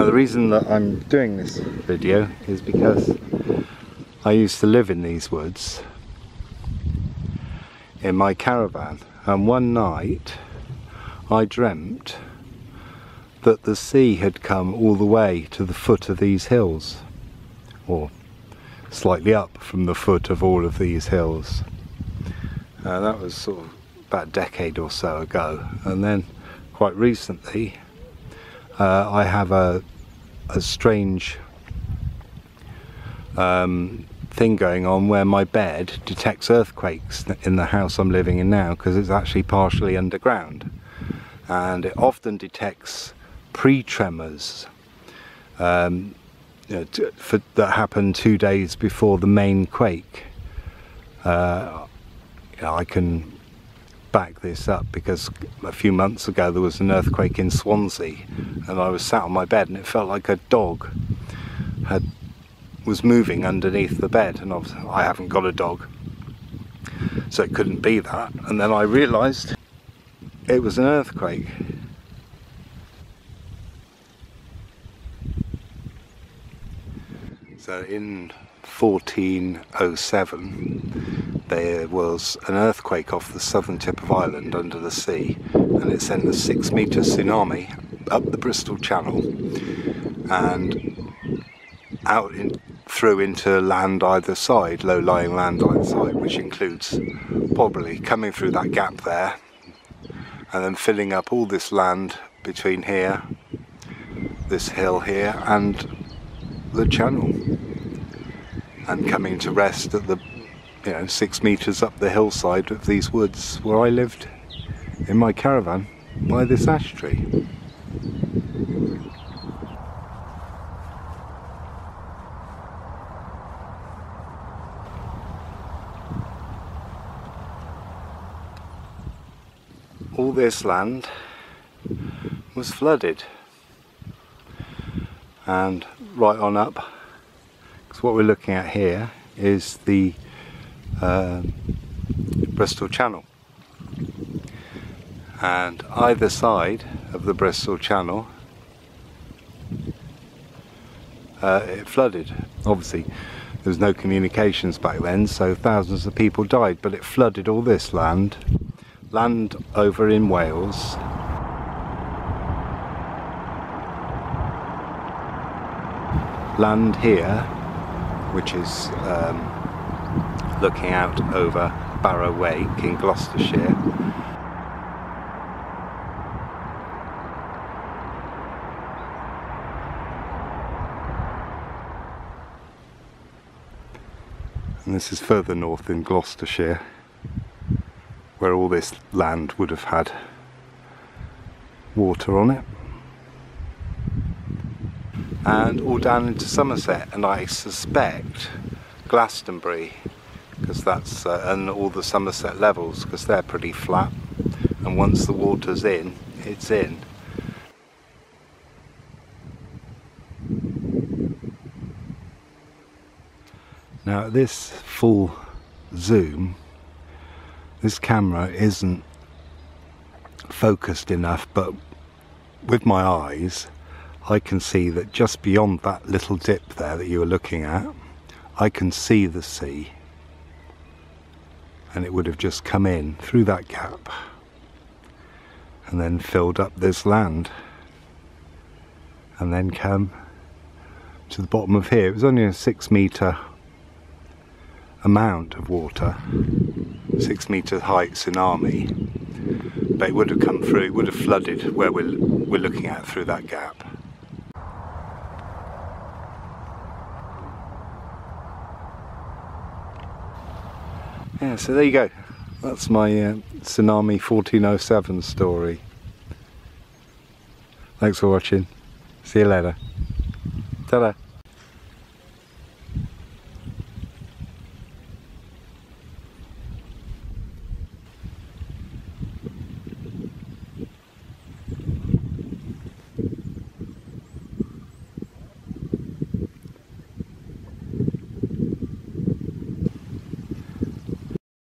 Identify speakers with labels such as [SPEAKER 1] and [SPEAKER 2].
[SPEAKER 1] Now the reason that I'm doing this video is because I used to live in these woods in my caravan, and one night I dreamt that the sea had come all the way to the foot of these hills, or slightly up from the foot of all of these hills. That was sort of about a decade or so ago, and then quite recently I have a strange thing going on where my bed detects earthquakes in the house I'm living in now, because it's actually partially underground, and it often detects pre-tremors that happen 2 days before the main quake. I can back this up because a few months ago there was an earthquake in Swansea, and I was sat on my bed and it felt like a dog was moving underneath the bed, and obviously I haven't got a dog, so it couldn't be that. And then I realised it was an earthquake. So in 1407 there was an earthquake off the southern tip of Ireland under the sea, and it sent a 6-metre tsunami up the Bristol Channel and out through into land either side, low-lying land either side, which includes probably coming through that gap there and then filling up all this land between here, this hill here, and the channel, and coming to rest at the 6 metres up the hillside of these woods where I lived in my caravan by this ash tree. All this land was flooded, and right on up, because what we're looking at here is the Bristol Channel, and either side of the Bristol Channel it flooded. Obviously there was no communications back then, so thousands of people died, but it flooded all this land over in Wales, land here which is looking out over Barrow Wake in Gloucestershire, and this is further north in Gloucestershire, where all this land would have had water on it, and all down into Somerset, and I suspect Glastonbury, because that's and all the Somerset levels, because they're pretty flat, and once the water's in, it's in. Now at this full zoom, this camera isn't focused enough, but with my eyes I can see that just beyond that little dip there that you were looking at, I can see the sea, and it would have just come in through that gap and then filled up this land and then come to the bottom of here. It was only a 6-metre amount of water, 6-metre height tsunami, but it would have come through, it would have flooded where we're looking at through that gap. Yeah, so there you go. That's my Tsunami 1407 story. Thanks for watching. See you later. Ta-da.